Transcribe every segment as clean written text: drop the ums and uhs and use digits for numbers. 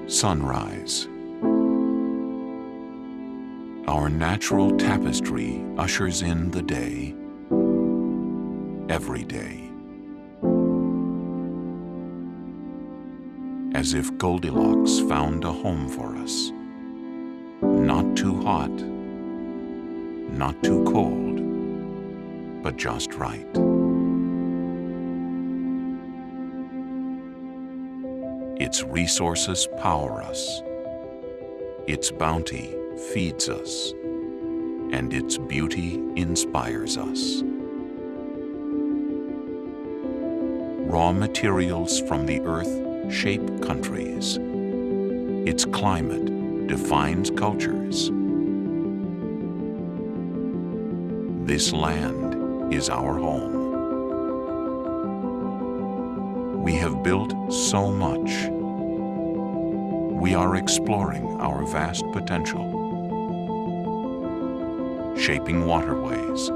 Sunrise. Our natural tapestry ushers in the day, every day. As if Goldilocks found a home for us. Not too hot, not too cold, but just right. Its resources power us. Its bounty feeds us, and its beauty inspires us. Raw materials from the earth shape countries. Its climate defines cultures. This land is our home. We have built so much. We are exploring our vast potential. Shaping waterways,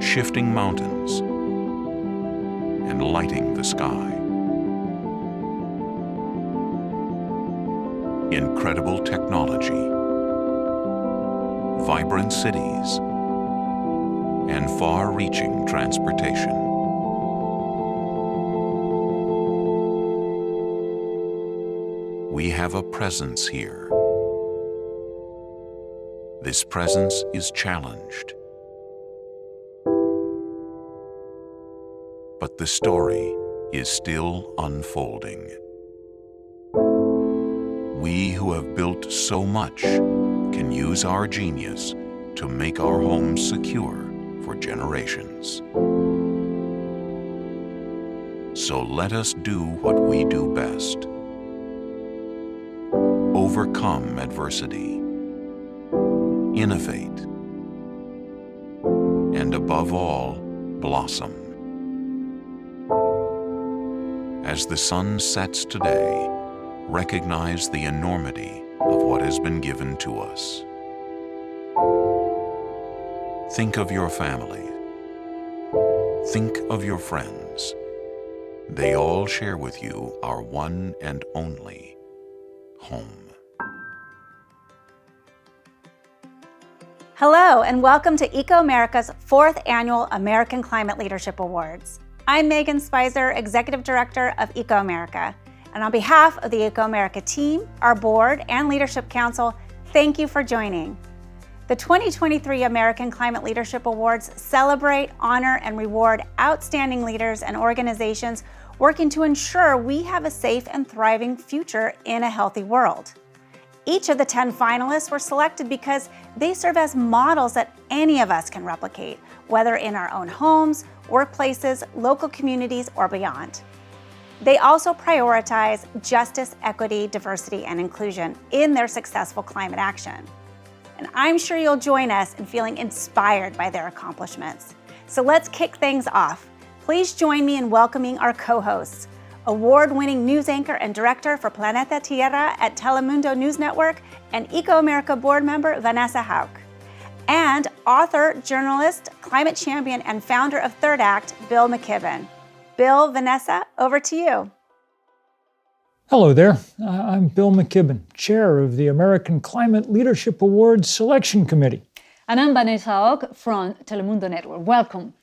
shifting mountains, and lighting the sky. Incredible technology, vibrant cities, and far-reaching transportation. We have a presence here. This presence is challenged. But the story is still unfolding. We who have built so much can use our genius to make our homes secure for generations. So let us do what we do best. Overcome adversity, innovate, and above all, blossom. As the sun sets today, recognize the enormity of what has been given to us. Think of your family. Think of your friends. They all share with you our one and only home. Hello, and welcome to ecoAmerica's 4th Annual American Climate Leadership Awards. I'm Meighen Speiser, Executive Director of ecoAmerica. And on behalf of the ecoAmerica team, our board, and Leadership Council, thank you for joining. The 2023 American Climate Leadership Awards celebrate, honor, and reward outstanding leaders and organizations working to ensure we have a safe and thriving future in a healthy world. Each of the 10 finalists were selected because they serve as models that any of us can replicate, whether in our own homes, workplaces, local communities, or beyond. They also prioritize justice, equity, diversity, and inclusion in their successful climate action. And I'm sure you'll join us in feeling inspired by their accomplishments. So let's kick things off. Please join me in welcoming our co-hosts, award-winning news anchor and director for Planeta Tierra at Telemundo News Network and ecoAmerica board member Vanessa Hauc, and author, journalist, climate champion, and founder of Third Act, Bill McKibben. Bill, Vanessa, over to you. Hello there. I'm Bill McKibben, chair of the American Climate Leadership Awards Selection Committee. And I'm Vanessa Hauc from Telemundo Network. Welcome.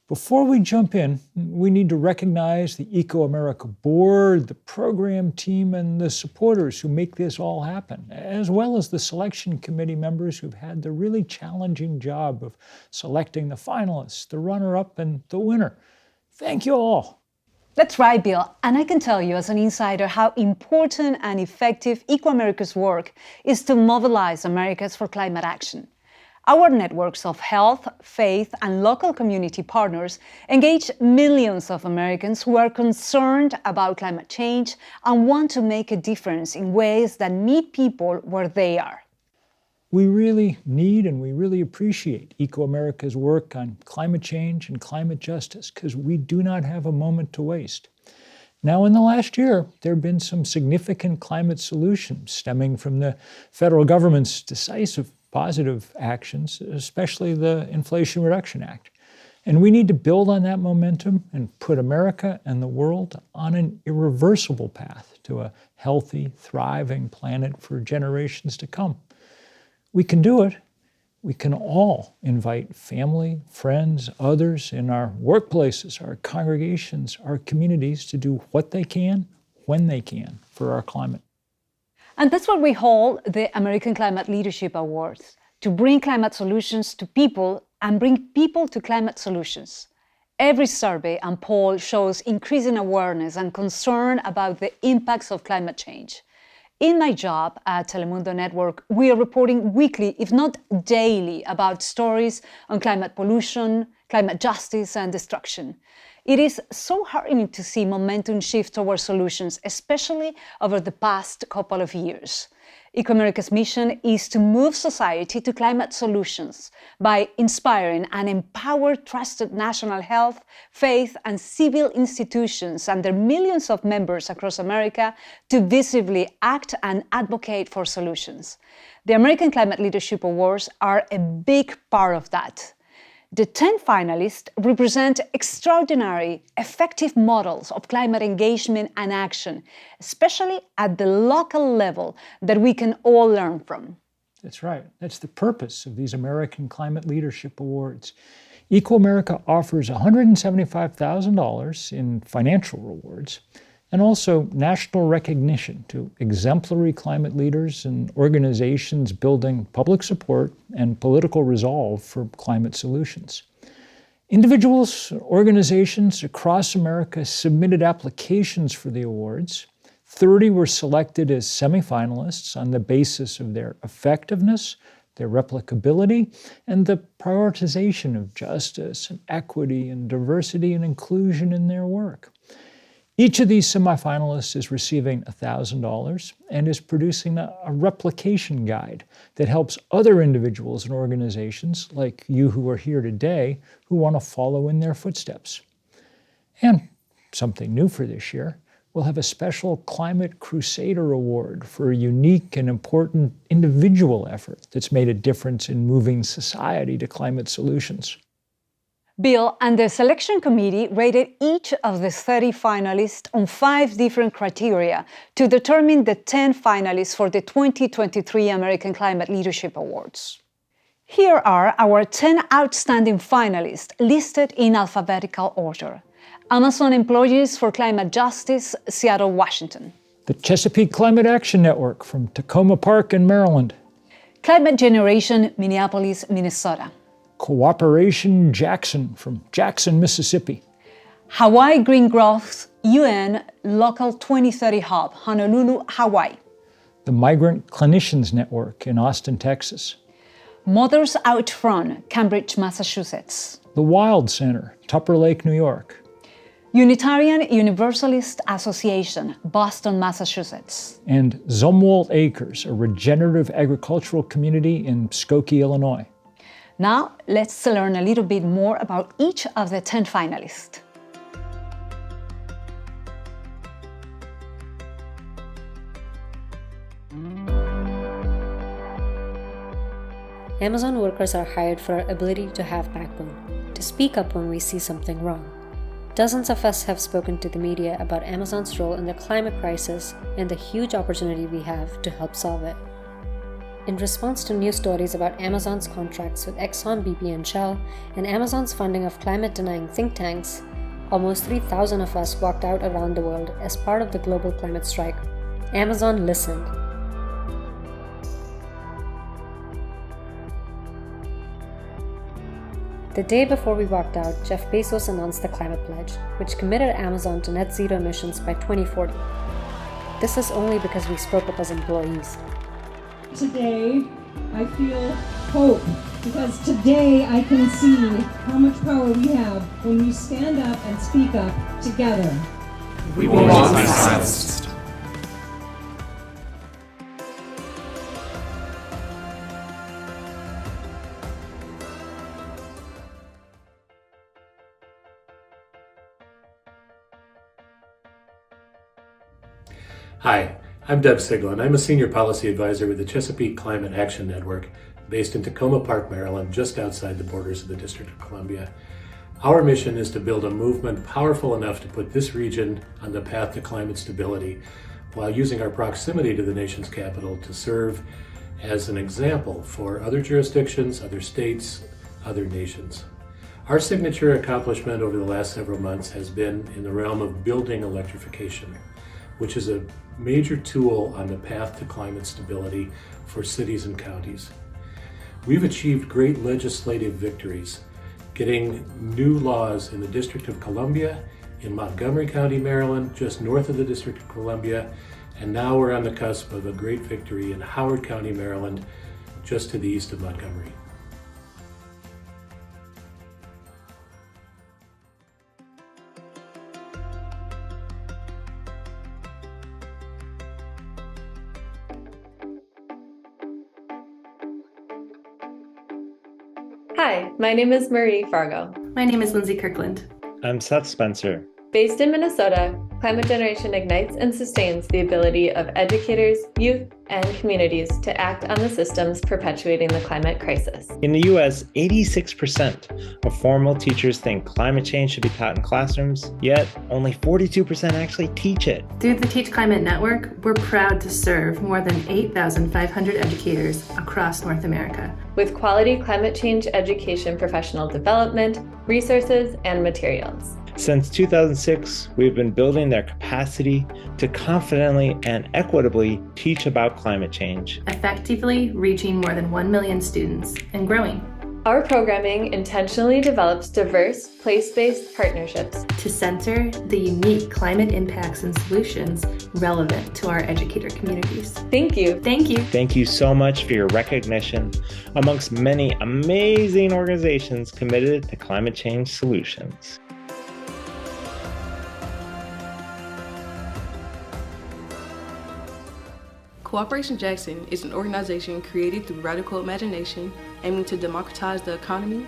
Before we jump in, we need to recognize the ecoAmerica board, the program team, and the supporters who make this all happen, as well as the selection committee members who've had the really challenging job of selecting the finalists, the runner-up, and the winner. Thank you all. That's right, Bill. And I can tell you as an insider how important and effective ecoAmerica's work is to mobilize Americans for climate action. Our networks of health, faith, and local community partners engage millions of Americans who are concerned about climate change and want to make a difference in ways that meet people where they are. We really need and we really appreciate ecoAmerica's work on climate change and climate justice because we do not have a moment to waste. Now, in the last year, there have been some significant climate solutions stemming from the federal government's decisive positive actions, especially the Inflation Reduction Act. And we need to build on that momentum and put America and the world on an irreversible path to a healthy, thriving planet for generations to come. We can do it. We can all invite family, friends, others in our workplaces, our congregations, our communities to do what they can, when they can, for our climate. And that's what we hold the American Climate Leadership Awards, to bring climate solutions to people and bring people to climate solutions. Every survey and poll shows increasing awareness and concern about the impacts of climate change. In my job at Telemundo Network, we are reporting weekly, if not daily, about stories on climate pollution, climate justice, and destruction. It is so heartening to see momentum shift towards solutions, especially over the past couple of years. ecoAmerica's mission is to move society to climate solutions by inspiring and empower trusted national health, faith, and civil institutions and their millions of members across America to visibly act and advocate for solutions. The American Climate Leadership Awards are a big part of that. The 10 finalists represent extraordinary, effective models of climate engagement and action, especially at the local level, that we can all learn from. That's right. That's the purpose of these American Climate Leadership Awards. ecoAmerica offers $175,000 in financial rewards and also national recognition to exemplary climate leaders and organizations building public support and political resolve for climate solutions. Individuals, organizations across America submitted applications for the awards. 30 were selected as semifinalists on the basis of their effectiveness, their replicability, and the prioritization of justice and equity and diversity and inclusion in their work. Each of these semifinalists is receiving $1,000 and is producing a replication guide that helps other individuals and organizations like you who are here today who want to follow in their footsteps. And something new for this year, we'll have a special Climate Crusader Award for a unique and important individual effort that's made a difference in moving society to climate solutions. Bill and the selection committee rated each of the 30 finalists on 5 different criteria to determine the 10 finalists for the 2023 American Climate Leadership Awards. Here are our 10 outstanding finalists listed in alphabetical order. Amazon Employees for Climate Justice, Seattle, Washington. The Chesapeake Climate Action Network from Takoma Park in Maryland. Climate Generation, Minneapolis, Minnesota. Cooperation Jackson from Jackson, Mississippi. Hawaii Green Growth UN Local 2030 Hub, Honolulu, Hawaii. The Migrant Clinicians Network in Austin, Texas. Mothers Out Front, Cambridge, Massachusetts. The Wild Center, Tupper Lake, New York. Unitarian Universalist Association, Boston, Massachusetts. And Zumwalt Acres, a regenerative agricultural community in Skokie, Illinois. Now, let's learn a little bit more about each of the 10 finalists. Amazon workers are hired for our ability to have backbone, to speak up when we see something wrong. Dozens of us have spoken to the media about Amazon's role in the climate crisis and the huge opportunity we have to help solve it. In response to news stories about Amazon's contracts with Exxon, BP, and Shell, and Amazon's funding of climate-denying think tanks, almost 3,000 of us walked out around the world as part of the global climate strike. Amazon listened. The day before we walked out, Jeff Bezos announced the Climate Pledge, which committed Amazon to net zero emissions by 2040. This is only because we spoke up as employees. Today, I feel hope, because today I can see how much power we have when we stand up and speak up together. We will not be silenced. Hi, I'm Deb Siglin. I'm a Senior Policy Advisor with the Chesapeake Climate Action Network, based in Takoma Park, Maryland, just outside the borders of the District of Columbia. Our mission is to build a movement powerful enough to put this region on the path to climate stability, while using our proximity to the nation's capital to serve as an example for other jurisdictions, other states, other nations. Our signature accomplishment over the last several months has been in the realm of building electrification, which is a major tool on the path to climate stability for cities and counties. We've achieved great legislative victories, getting new laws in the District of Columbia, in Montgomery County, Maryland, just north of the District of Columbia, and now we're on the cusp of a great victory in Howard County, Maryland, just to the east of Montgomery. Hi, my name is Marie Fargo. My name is Lindsay Kirkland. I'm Seth Speiser. Based in Minnesota, Climate Generation ignites and sustains the ability of educators, youth, and communities to act on the systems perpetuating the climate crisis. In the U.S., 86% of formal teachers think climate change should be taught in classrooms, yet only 42% actually teach it. Through the Teach Climate Network, we're proud to serve more than 8,500 educators across North America. With quality climate change education professional development, resources, and materials. Since 2006, we've been building their capacity to confidently and equitably teach about climate change, effectively reaching more than 1 million students and growing. Our programming intentionally develops diverse, place-based partnerships to center the unique climate impacts and solutions relevant to our educator communities. Thank you. Thank you. Thank you so much for your recognition amongst many amazing organizations committed to climate change solutions. Cooperation Jackson is an organization created through radical imagination aiming to democratize the economy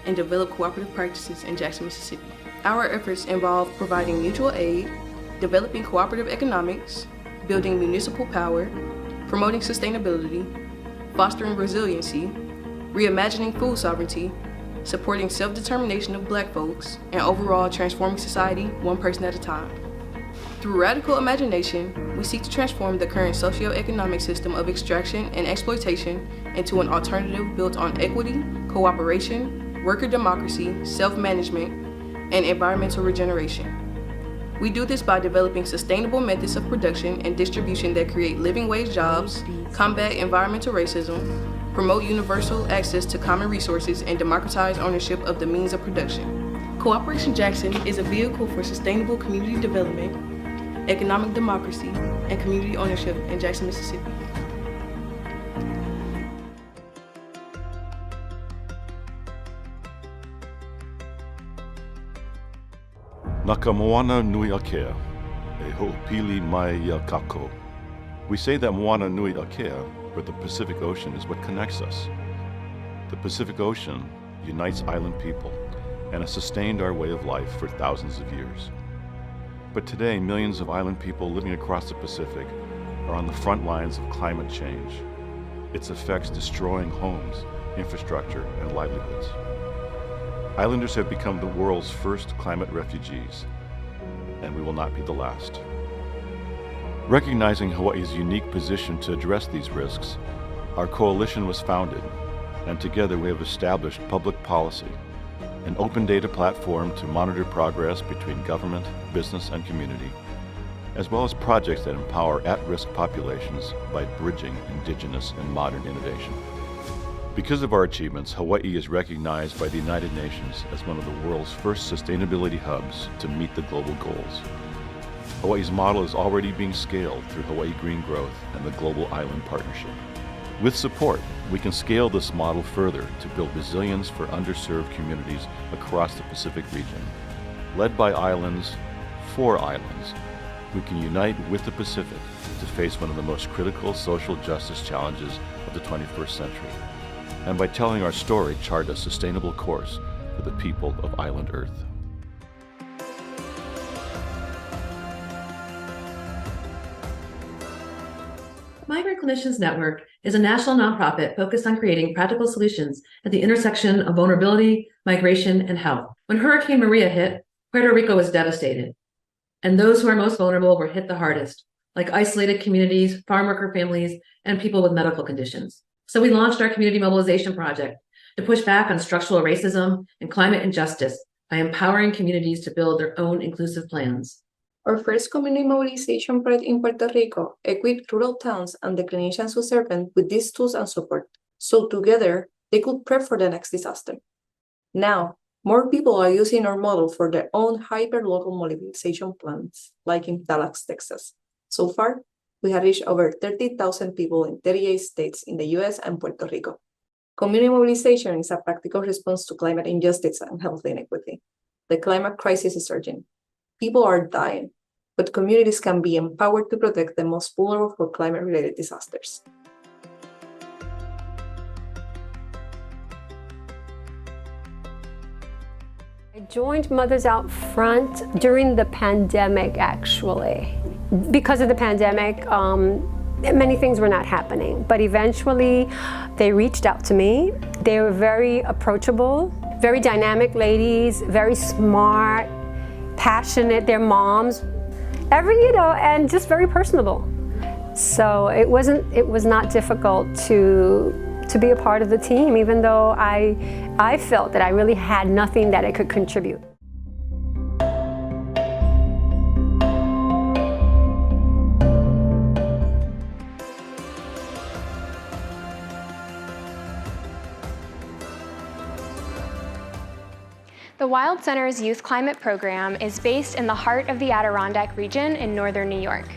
and develop cooperative practices in Jackson, Mississippi. Our efforts involve providing mutual aid, developing cooperative economics, building municipal power, promoting sustainability, fostering resiliency, reimagining food sovereignty, supporting self-determination of Black folks, and overall transforming society one person at a time. Through radical imagination, we seek to transform the current socio-economic system of extraction and exploitation into an alternative built on equity, cooperation, worker democracy, self-management, and environmental regeneration. We do this by developing sustainable methods of production and distribution that create living wage jobs, combat environmental racism, promote universal access to common resources, and democratize ownership of the means of production. Cooperation Jackson is a vehicle for sustainable community development, economic democracy, and community ownership in Jackson, Mississippi. Nakamoana nui akea, e ho'opili mai ia kako. We say that moana nui akea, or the Pacific Ocean, is what connects us. The Pacific Ocean unites island people and has sustained our way of life for thousands of years. But today, millions of island people living across the Pacific are on the front lines of climate change, its effects destroying homes, infrastructure, and livelihoods. Islanders have become the world's first climate refugees, and we will not be the last. Recognizing Hawaii's unique position to address these risks, our coalition was founded, and together we have established public policy, an open data platform to monitor progress between government, business, and community, as well as projects that empower at-risk populations by bridging indigenous and modern innovation. Because of our achievements, Hawaii is recognized by the United Nations as one of the world's first sustainability hubs to meet the global goals. Hawaii's model is already being scaled through Hawaii Green Growth and the Global Island Partnership. With support, we can scale this model further to build resilience for underserved communities across the Pacific region. Led by islands, for islands, we can unite with the Pacific to face one of the most critical social justice challenges of the 21st century, and by telling our story, chart a sustainable course for the people of Island Earth. Migrant Clinicians Network is a national nonprofit focused on creating practical solutions at the intersection of vulnerability, migration, and health. When Hurricane Maria hit, Puerto Rico was devastated, and those who are most vulnerable were hit the hardest, like isolated communities, farm worker families, and people with medical conditions. So we launched our community mobilization project to push back on structural racism and climate injustice by empowering communities to build their own inclusive plans. Our first community mobilization project in Puerto Rico equipped rural towns and the clinicians who serve them with these tools and support, so together they could prep for the next disaster. Now, more people are using our model for their own hyper-local mobilization plans, like in Dallas, Texas. So far, we have reached over 30,000 people in 38 states in the US and Puerto Rico. Community mobilization is a practical response to climate injustice and health inequity. The climate crisis is urgent. People are dying, but communities can be empowered to protect the most vulnerable for climate-related disasters. I joined Mothers Out Front during the pandemic, actually. Because of the pandemic, many things were not happening, but eventually they reached out to me. They were very approachable, very dynamic ladies, very smart, passionate, they're moms, and just very personable. So it was not difficult to be a part of the team, even though I felt that I really had nothing that I could contribute. The Wild Center's Youth Climate Program is based in the heart of the Adirondack region in northern New York.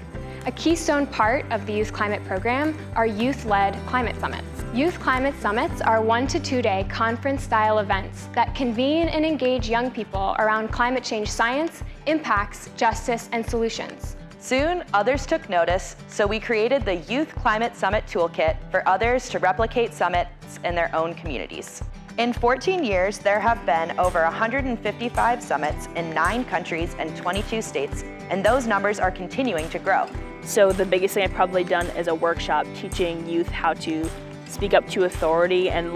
A keystone part of the Youth Climate Program are youth-led climate summits. Youth Climate Summits are 1 to 2 day conference-style events that convene and engage young people around climate change science, impacts, justice, and solutions. Soon, others took notice, so we created the Youth Climate Summit Toolkit for others to replicate summits in their own communities. In 14 years, there have been over 155 summits in 9 countries and 22 states, and those numbers are continuing to grow. So the biggest thing I've probably done is a workshop teaching youth how to speak up to authority and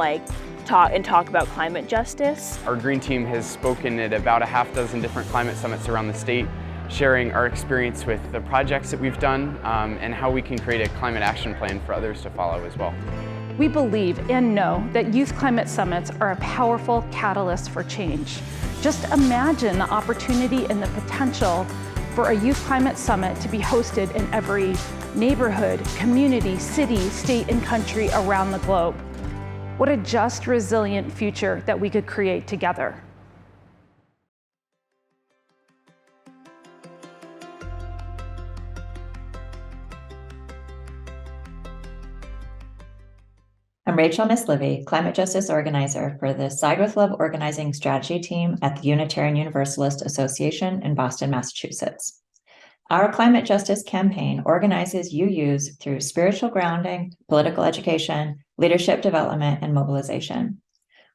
talk about climate justice. Our green team has spoken at about a half dozen different climate summits around the state, sharing our experience with the projects that we've done and how we can create a climate action plan for others to follow as well. We believe and know that youth climate summits are a powerful catalyst for change. Just imagine the opportunity and the potential for a youth climate summit to be hosted in every neighborhood, community, city, state, and country around the globe. What a just, resilient future that we could create together. I'm Rachel Mislivy, Climate Justice Organizer for the Side with Love Organizing Strategy Team at the Unitarian Universalist Association in Boston, Massachusetts. Our climate justice campaign organizes UUs through spiritual grounding, political education, leadership development, and mobilization.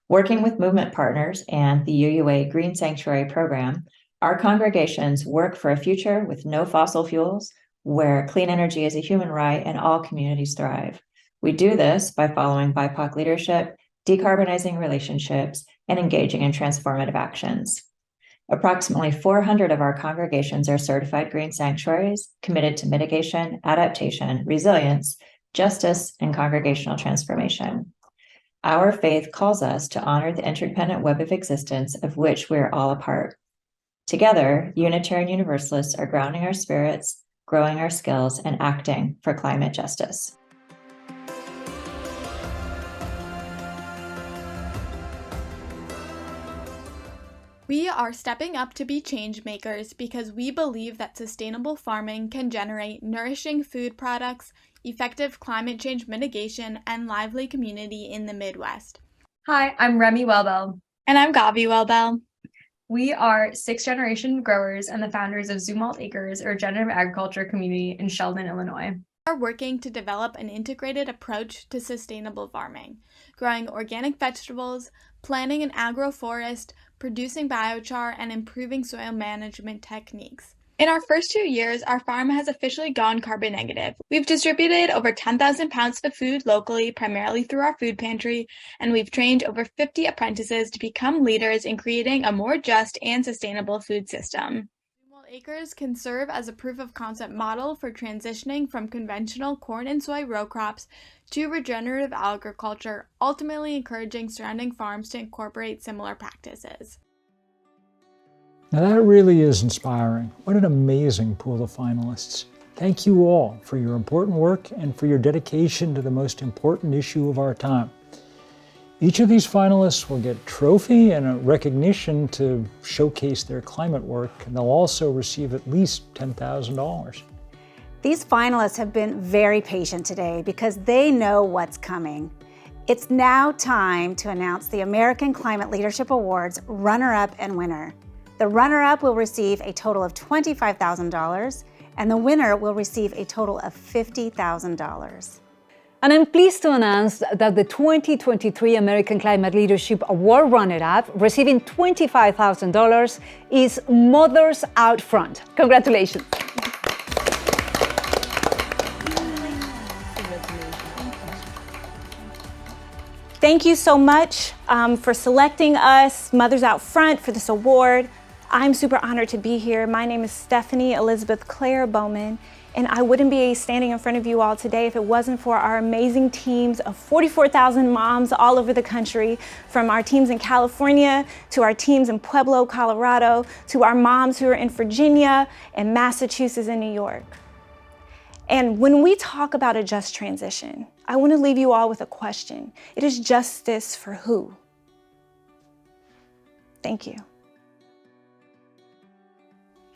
Working with movement partners and the UUA Green Sanctuary program, our congregations work for a future with no fossil fuels, where clean energy is a human right and all communities thrive. We do this by following BIPOC leadership, decarbonizing relationships, and engaging in transformative actions. Approximately 400 of our congregations are certified green sanctuaries committed to mitigation, adaptation, resilience, justice, and congregational transformation. Our faith calls us to honor the interdependent web of existence of which we are all a part. Together, Unitarian Universalists are grounding our spirits, growing our skills, and acting for climate justice. We are stepping up to be change makers because we believe that sustainable farming can generate nourishing food products, effective climate change mitigation, and lively community in the Midwest. Hi, I'm Remy Welbel. And I'm Gavi Welbel. We are 6th-generation growers and the founders of Zumwalt Acres, a regenerative agriculture community in Sheldon, Illinois. We are working to develop an integrated approach to sustainable farming, growing organic vegetables, planting an agroforest, producing biochar, and improving soil management techniques. In our first 2 years, our farm has officially gone carbon negative. We've distributed over 10,000 pounds of food locally, primarily through our food pantry, and we've trained over 50 apprentices to become leaders in creating a more just and sustainable food system. Zumwalt acres can serve as a proof of concept model for transitioning from conventional corn and soy row crops to regenerative agriculture, ultimately encouraging surrounding farms to incorporate similar practices. Now that really is inspiring. What an amazing pool of finalists. Thank you all for your important work and for your dedication to the most important issue of our time. Each of these finalists will get a trophy and a recognition to showcase their climate work, and they'll also receive at least $10,000. These finalists have been very patient today because they know what's coming. It's now time to announce the American Climate Leadership Awards runner-up and winner. The runner-up will receive a total of $25,000, and the winner will receive a total of $50,000. And I'm pleased to announce that the 2023 American Climate Leadership Award runner-up, receiving $25,000, is Mothers Out Front. Congratulations. Thank you so much for selecting us, Mothers Out Front, for this award. I'm super honored to be here. My name is Stephanie Elizabeth Claire Bowman, and I wouldn't be standing in front of you all today if it wasn't for our amazing teams of 44,000 moms all over the country, from our teams in California to our teams in Pueblo, Colorado, to our moms who are in Virginia and Massachusetts and New York. And when we talk about a just transition, I want to leave you all with a question. It is justice for who? Thank you.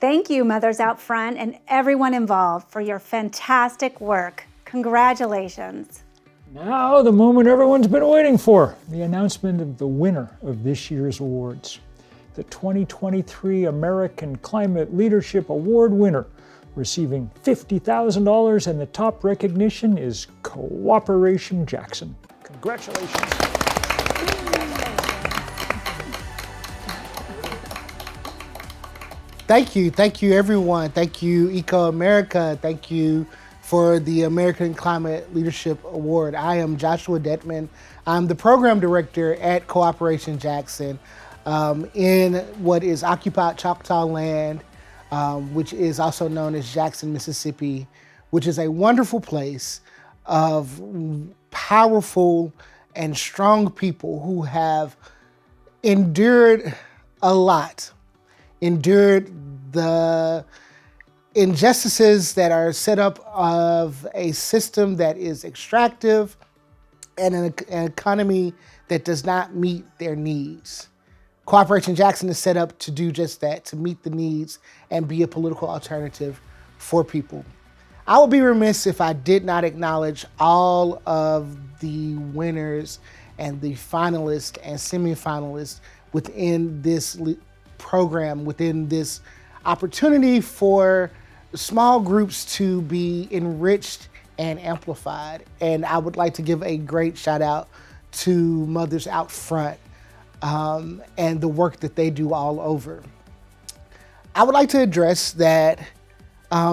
Thank you, Mothers Out Front, and everyone involved for your fantastic work. Congratulations. Now, the moment everyone's been waiting for, the announcement of the winner of this year's awards. The 2023 American Climate Leadership Award winner, receiving $50,000, and the top recognition is Cooperation Jackson. Congratulations. Thank you everyone. Thank you ecoAmerica. Thank you for the American Climate Leadership Award. I am Joshua Detman. I'm the program director at Cooperation Jackson in what is occupied Choctaw land, which is also known as Jackson, Mississippi, which is a wonderful place of powerful and strong people who have endured a lot, endured the injustices that are set up of a system that is extractive and an economy that does not meet their needs. Cooperation Jackson is set up to do just that, to meet the needs and be a political alternative for people. I would be remiss if I did not acknowledge all of the winners and the finalists and semifinalists within this program, within this opportunity for small groups to be enriched and amplified. And I would like to give a great shout out to Mothers Out Front and the work that they do all over. I would like to address that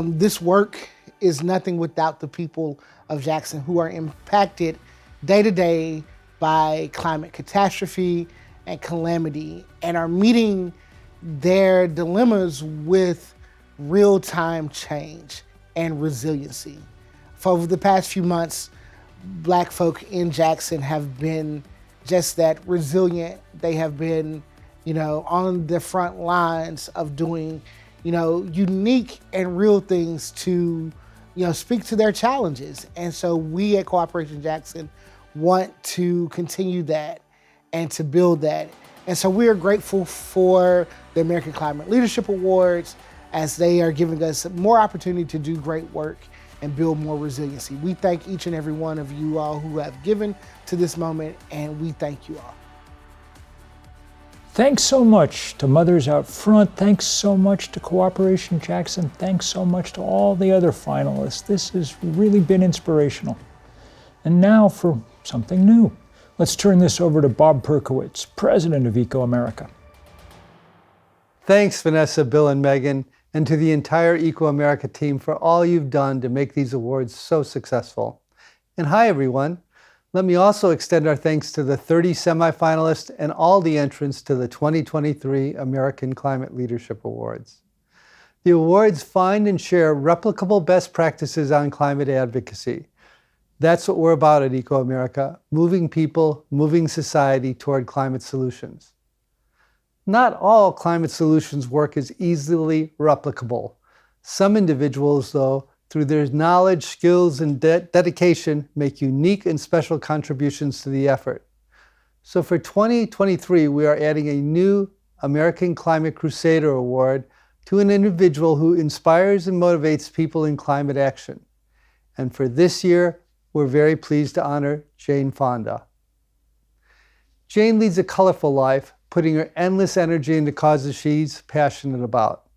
this work is nothing without the people of Jackson who are impacted day to day by climate catastrophe and calamity and are meeting their dilemmas with real-time change and resiliency. For over the past few months, Black folk in Jackson have been just that, resilient. They have been, on the front lines of doing, unique and real things to, speak to their challenges. And so we at Cooperation Jackson want to continue that and to build that. And so we are grateful for the American Climate Leadership Awards as they are giving us more opportunity to do great work and build more resiliency. We thank each and every one of you all who have given to this moment, and we thank you all. Thanks so much to Mothers Out Front. Thanks so much to Cooperation Jackson. Thanks so much to all the other finalists. This has really been inspirational. And now for something new. Let's turn this over to Bob Perkowitz, president of ecoAmerica. Thanks, Vanessa, Bill, and Meighen, and to the entire ecoAmerica team for all you've done to make these awards so successful. And hi, everyone. Let me also extend our thanks to the 30 semifinalists and all the entrants to the 2023 American Climate Leadership Awards. The awards find and share replicable best practices on climate advocacy. That's what we're about at ecoAmerica, moving people, moving society toward climate solutions. Not all climate solutions work as easily replicable. Some individuals, though, through their knowledge, skills, and dedication, make unique and special contributions to the effort. So for 2023, we are adding a new American Climate Crusader Award to an individual who inspires and motivates people in climate action. And for this year, we're very pleased to honor Jane Fonda. Jane leads a colorful life, putting her endless energy into causes she's passionate about.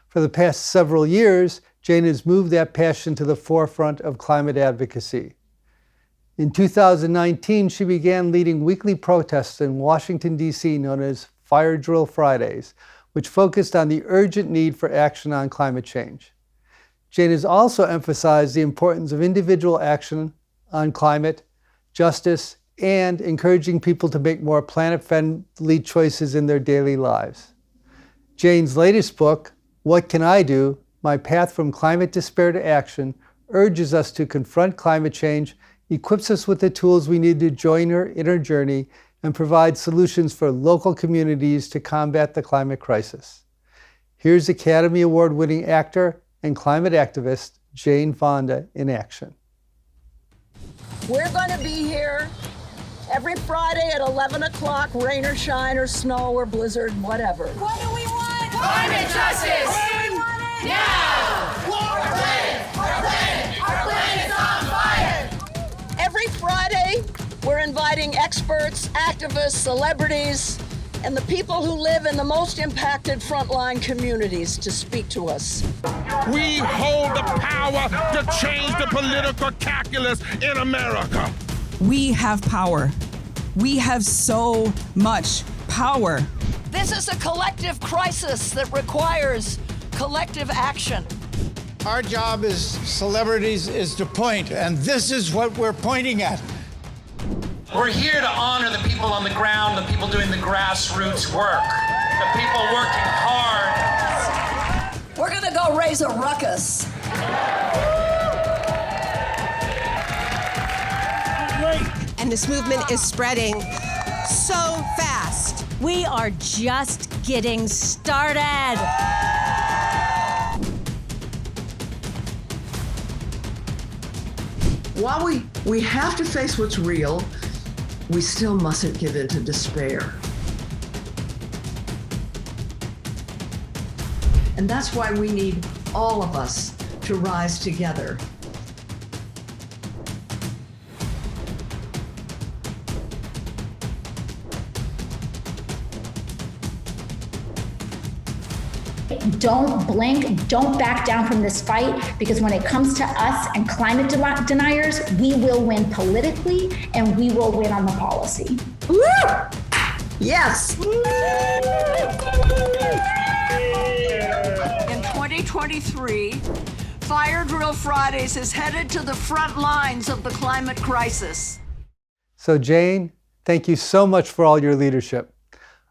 For the past several years, Jane has moved that passion to the forefront of climate advocacy. In 2019, she began leading weekly protests in Washington, D.C. known as Fire Drill Fridays, which focused on the urgent need for action on climate change. Jane has also emphasized the importance of individual action on climate, justice, and encouraging people to make more planet-friendly choices in their daily lives. Jane's latest book, What Can I Do? My Path from Climate Despair to Action, urges us to confront climate change, equips us with the tools we need to join her in her journey, and provide solutions for local communities to combat the climate crisis. Here's Academy Award-winning actor and climate activist Jane Fonda in action. We're going to be here every Friday at 11 o'clock, rain or shine or snow or blizzard, whatever. What do we want? Climate justice! What do we want it? Now! Our planet! Our planet's on fire! Every Friday, we're inviting experts, activists, celebrities, and the people who live in the most impacted frontline communities to speak to us. We hold the power to change the political calculus in America. We have power. We have so much power. This is a collective crisis that requires collective action. Our job as celebrities is to point, and this is what we're pointing at. We're here to honor the people on the ground, the people doing the grassroots work, the people working hard. We're gonna go raise a ruckus. And this movement is spreading so fast. We are just getting started. While we have to face what's real, we still mustn't give in to despair. And that's why we need all of us to rise together. Don't blink, don't back down from this fight, because when it comes to us and climate deniers, we will win politically and we will win on the policy. Woo! Yes! In 2023, Fire Drill Fridays is headed to the front lines of the climate crisis. So Jane, thank you so much for all your leadership.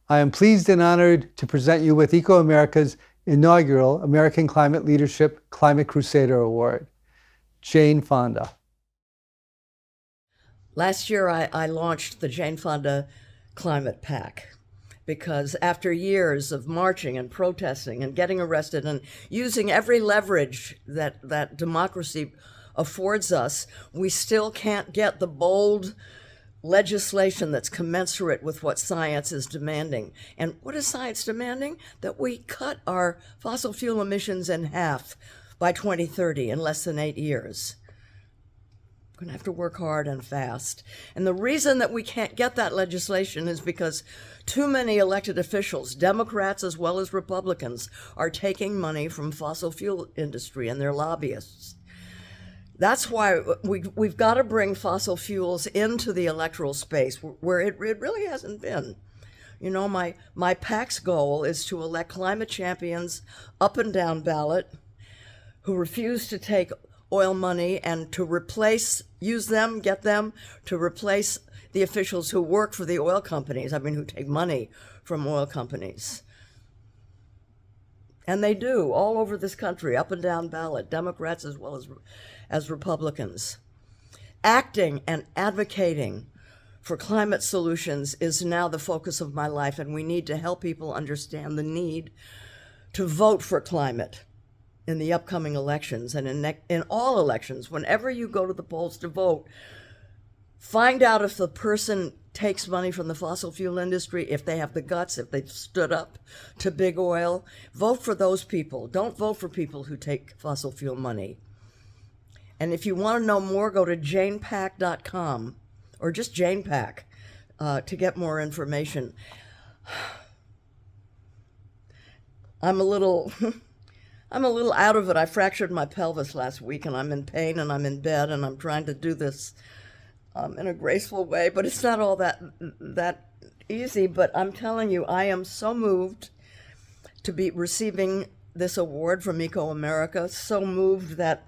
I am pleased and honored to present you with ecoAmerica's inaugural American Climate Leadership Climate Crusader Award. Jane Fonda. Last year, I launched the Jane Fonda Climate PAC because after years of marching and protesting and getting arrested and using every leverage that democracy affords us, we still can't get the bold legislation that's commensurate with what science is demanding. And what is science demanding? That we cut our fossil fuel emissions in half by 2030 in less than 8 years. We're gonna have to work hard and fast. And the reason that we can't get that legislation is because too many elected officials, Democrats as well as Republicans, are taking money from fossil fuel industry and their lobbyists. That's why we've got to bring fossil fuels into the electoral space where it really hasn't been. You know, my PAC's goal is to elect climate champions up and down ballot who refuse to take oil money and to get them to replace the officials who work for the oil companies, who take money from oil companies. And they do, all over this country, up and down ballot, Democrats as well as Republicans. Acting and advocating for climate solutions is now the focus of my life, and we need to help people understand the need to vote for climate in the upcoming elections and in all elections. Whenever you go to the polls to vote, find out if the person takes money from the fossil fuel industry, if they have the guts, if they've stood up to big oil. Vote for those people. Don't vote for people who take fossil fuel money. And if you want to know more, go to janepack.com or just JanePack to get more information. I'm a little out of it. I fractured my pelvis last week, and I'm in pain, and I'm in bed, and I'm trying to do this in a graceful way, but it's not all that easy. But I'm telling you, I am so moved to be receiving this award from ecoAmerica, so moved that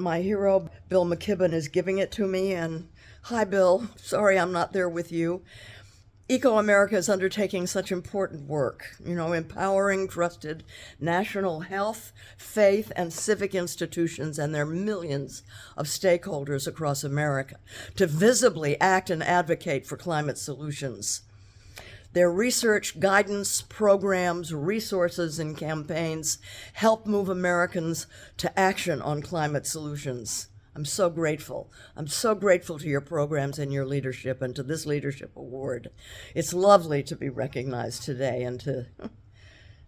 my hero, Bill McKibben, is giving it to me. And hi, Bill. Sorry I'm not there with you. ecoAmerica is undertaking such important work, empowering trusted national health, faith, and civic institutions and their millions of stakeholders across America to visibly act and advocate for climate solutions. Their research, guidance, programs, resources, and campaigns help move Americans to action on climate solutions. I'm so grateful. I'm so grateful to your programs and your leadership and to this leadership award. It's lovely to be recognized today and to,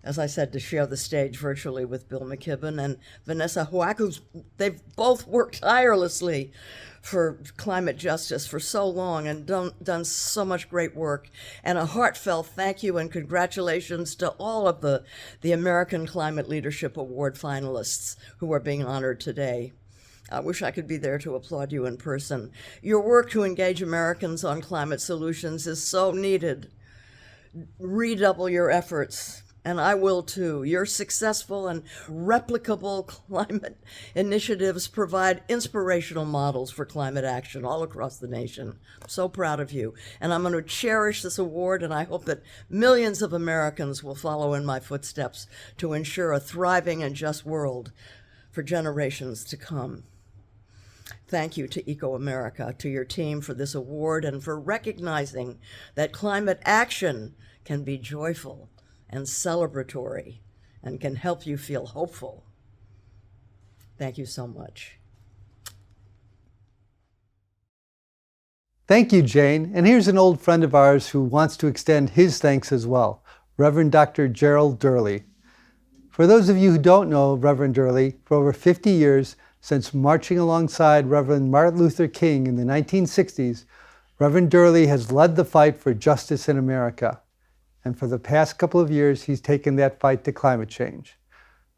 as I said, to share the stage virtually with Bill McKibben and Vanessa Hauc. They've both worked tirelessly for climate justice for so long and done so much great work. And a heartfelt thank you and congratulations to all of the American Climate Leadership Award finalists who are being honored today. I wish I could be there to applaud you in person. Your work to engage Americans on climate solutions is so needed. Redouble your efforts, and I will too. Your successful and replicable climate initiatives provide inspirational models for climate action all across the nation. I'm so proud of you, and I'm going to cherish this award, and I hope that millions of Americans will follow in my footsteps to ensure a thriving and just world for generations to come. Thank you to ecoAmerica, to your team for this award and for recognizing that climate action can be joyful and celebratory and can help you feel hopeful. Thank you so much. Thank you, Jane. And here's an old friend of ours who wants to extend his thanks as well, Reverend Dr. Gerald Durley. For those of you who don't know Reverend Durley, for over 50 years, since marching alongside Reverend Martin Luther King in the 1960s, Reverend Durley has led the fight for justice in America. And for the past couple of years, he's taken that fight to climate change.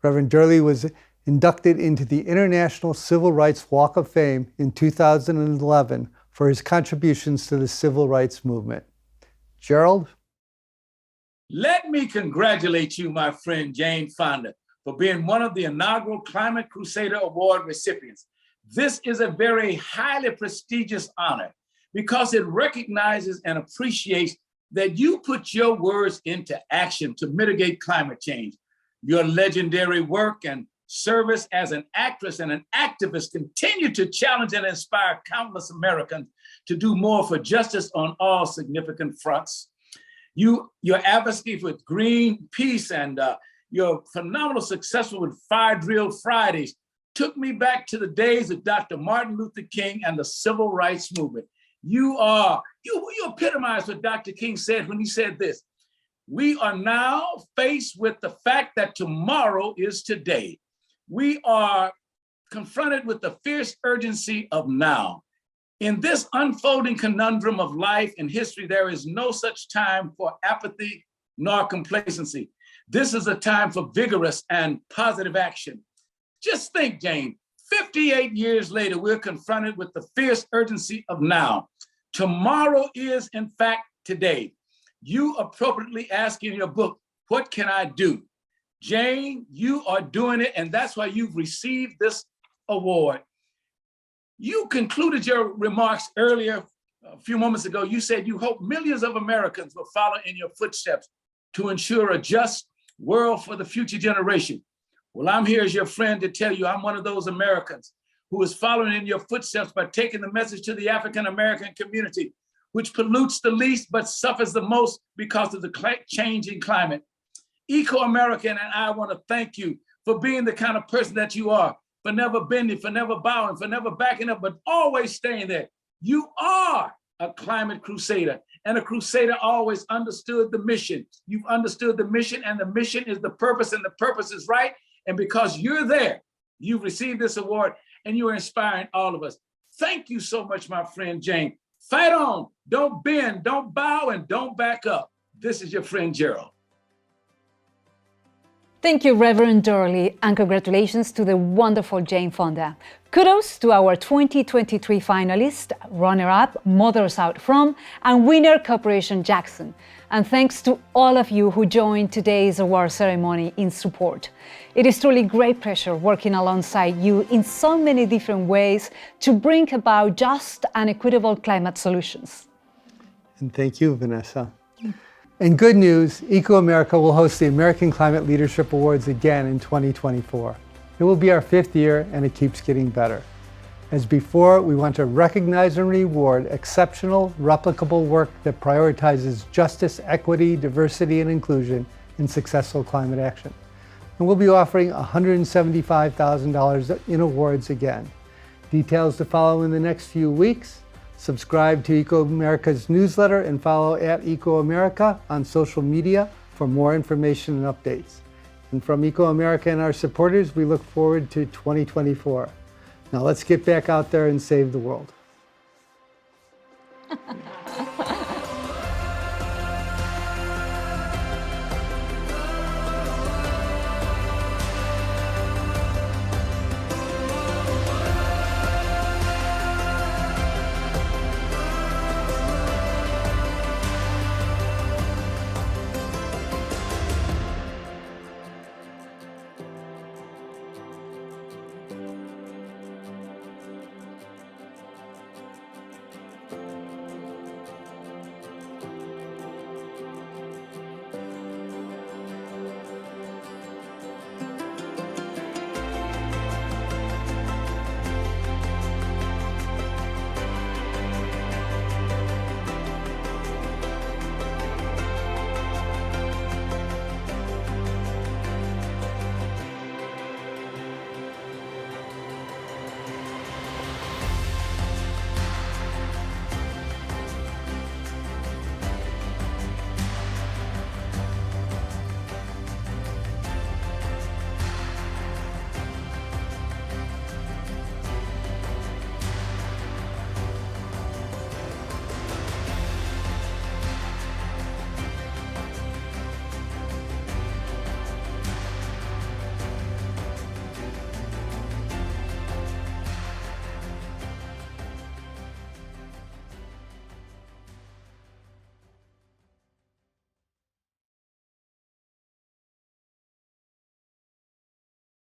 Reverend Durley was inducted into the International Civil Rights Walk of Fame in 2011 for his contributions to the civil rights movement. Gerald? Let me congratulate you, my friend Jane Fonda, for being one of the inaugural Climate Crusader Award recipients. This is a very highly prestigious honor because it recognizes and appreciates that you put your words into action to mitigate climate change. Your legendary work and service as an actress and an activist continue to challenge and inspire countless Americans to do more for justice on all significant fronts. Your advocacy for green peace and your phenomenal success with Fire Drill Fridays took me back to the days of Dr. Martin Luther King and the civil rights movement. You epitomize what Dr. King said when he said this: we are now faced with the fact that tomorrow is today. We are confronted with the fierce urgency of now. In this unfolding conundrum of life and history, there is no such time for apathy nor complacency. This is a time for vigorous and positive action. Just think, Jane, 58 years later, we're confronted with the fierce urgency of now. Tomorrow is, in fact, today. you appropriately ask in your book, what can I do? Jane, you are doing it, and that's why you've received this award. You concluded your remarks earlier, a few moments ago. You said you hope millions of Americans will follow in your footsteps to ensure a just world for the future generation. Well, I'm here as your friend to tell you I'm one of those Americans who is following in your footsteps by taking the message to the African-American community, which pollutes the least but suffers the most because of the changing climate. ecoAmerica and I want to thank you for being the kind of person that you are, for never bending, for never bowing, for never backing up, but always staying there. You are a climate crusader, and a crusader always understood the mission. You've understood the mission, and the mission is the purpose, and the purpose is right. And because you're there, you've received this award, and you are inspiring all of us. Thank you so much, my friend Jane. Fight on, don't bend, don't bow, and don't back up. This is your friend Gerald. Thank you, Reverend Durley, and congratulations to the wonderful Jane Fonda. Kudos to our 2023 finalists, runner-up Mothers Out From, and winner Corporation Jackson. And thanks to all of you who joined today's award ceremony in support. It is truly great pleasure working alongside you in so many different ways to bring about just and equitable climate solutions. And thank you, Vanessa. And good news, ecoAmerica will host the American Climate Leadership Awards again in 2024. It will be our 5th year, and it keeps getting better. As before, we want to recognize and reward exceptional, replicable work that prioritizes justice, equity, diversity, and inclusion in successful climate action. And we'll be offering $175,000 in awards again. Details to follow in the next few weeks. Subscribe to ecoAmerica's newsletter and follow @ecoAmerica on social media for more information and updates. And from ecoAmerica and our supporters, we look forward to 2024. Now let's get back out there and save the world.